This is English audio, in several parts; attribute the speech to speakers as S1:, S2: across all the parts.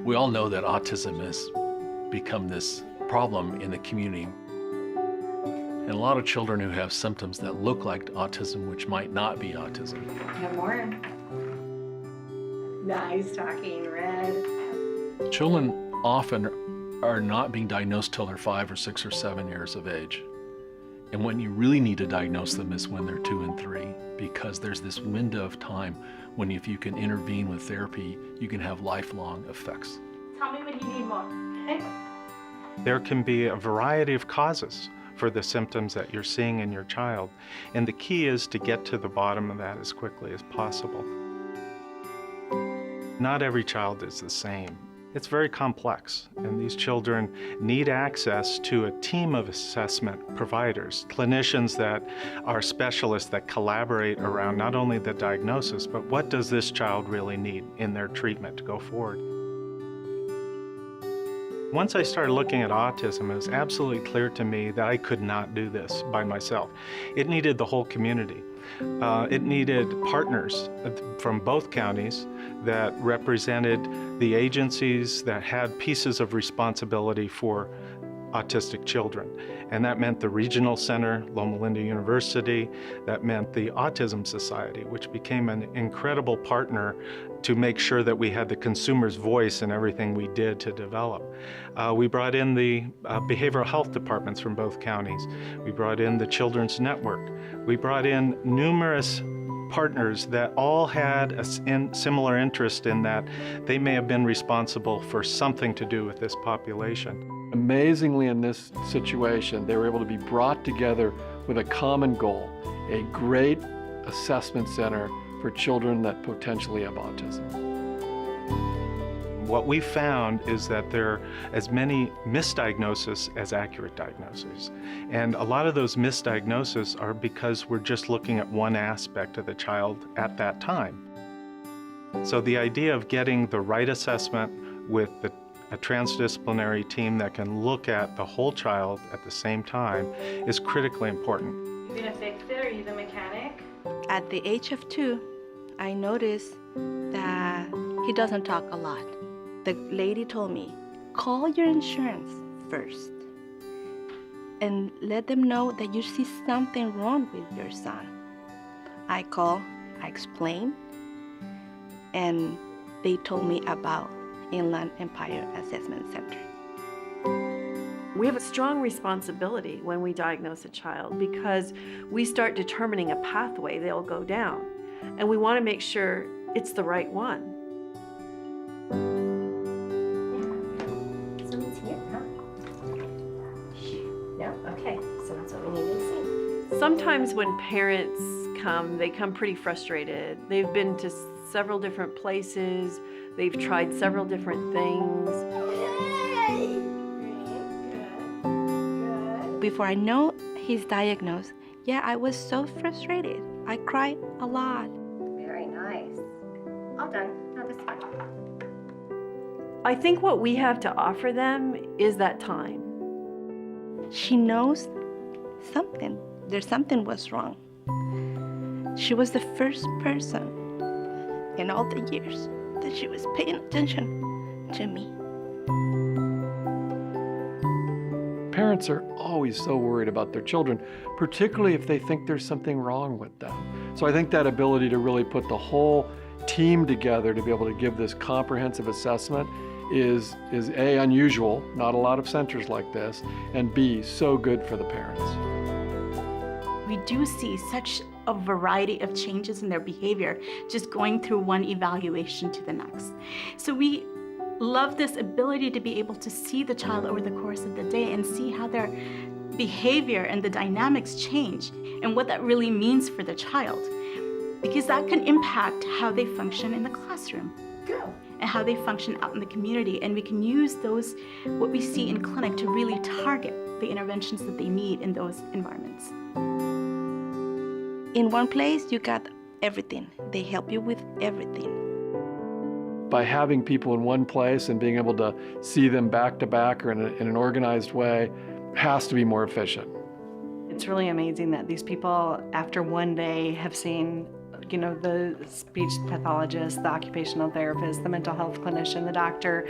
S1: We all know that autism has become this problem in the community. And a lot of children who have symptoms that look like autism, which might not be autism.
S2: Good morning. Nice talking, Red.
S1: Children often are not being diagnosed till they're 5 or 6 or 7 years of age. And when you really need to diagnose them is when they're 2 and 3, because there's this window of time when if you can intervene with therapy, you can have lifelong effects.
S2: Tell me when you need more, okay?
S3: There can be a variety of causes for the symptoms that you're seeing in your child, and the key is to get to the bottom of that as quickly as possible. Not every child is the same. It's very complex, and these children need access to a team of assessment providers, clinicians that are specialists that collaborate around not only the diagnosis, but what does this child really need in their treatment to go forward. Once I started looking at autism, it was absolutely clear to me that I could not do this by myself. It needed the whole community. It needed partners from both counties that represented the agencies that had pieces of responsibility for autistic children. And that meant the Regional Center, Loma Linda University, that meant the Autism Society, which became an incredible partner to make sure that we had the consumer's voice in everything we did to develop. We brought in the behavioral health departments from both counties. We brought in the Children's Network. We brought in numerous partners that all had a similar interest in that they may have been responsible for something to do with this population.
S4: Amazingly, in this situation, they were able to be brought together with a common goal, a great assessment center for children that potentially have autism.
S3: What we found is that there are as many misdiagnoses as accurate diagnoses. And a lot of those misdiagnoses are because we're just looking at one aspect of the child at that time. So the idea of getting the right assessment with a transdisciplinary team that can look at the whole child at the same time is critically important.
S2: You gonna fix it, or are you the mechanic?
S5: At the age of 2, I noticed that he doesn't talk a lot. The lady told me, call your insurance first and let them know that you see something wrong with your son. I called, I explained, and they told me about Inland Empire Assessment Center.
S6: We have a strong responsibility when we diagnose a child because we start determining a pathway they'll go down, and we want to make sure it's the right one.
S2: Someone's here, huh? No? Okay, so that's what we need to see.
S6: Sometimes when parents come, they come pretty frustrated. They've been to several different places, they've tried several different things.
S5: Before I know he's diagnosed, I was so frustrated. I cried a lot.
S2: Very nice. All done. Now this one.
S6: I think what we have to offer them is that time.
S5: She knows something. Something was wrong. She was the first person in all the years that she was paying attention to me.
S4: Parents are always so worried about their children, particularly if they think there's something wrong with them. So I think that ability to really put the whole team together to be able to give this comprehensive assessment is A, unusual, not a lot of centers like this, and B, so good for the parents.
S7: We do see such a variety of changes in their behavior just going through one evaluation to the next. So we love this ability to be able to see the child over the course of the day and see how their behavior and the dynamics change and what that really means for the child, because that can impact how they function in the classroom and how they function out in the community. And we can use those, what we see in clinic, to really target the interventions that they need in those environments.
S5: In one place, you got everything. They help you with everything.
S4: By having people in one place and being able to see them back to back or in an organized way has to be more efficient.
S8: It's really amazing that these people, after one day, have seen the speech pathologist, the occupational therapist, the mental health clinician, the doctor,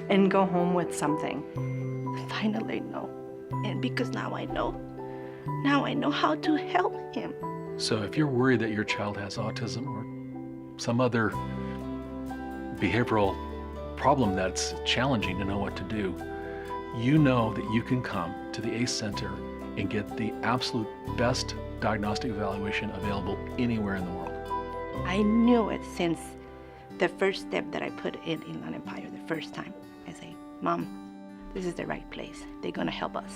S8: and go home with something.
S5: Finally, no. And because now I know how to help him.
S1: So if you're worried that your child has autism or some other behavioral problem that's challenging to know what to do, you know that you can come to the ACE Center and get the absolute best diagnostic evaluation available anywhere in the world.
S5: I knew it since the first step that I put in Inland Empire the first time. I say, Mom, this is the right place. They're gonna help us.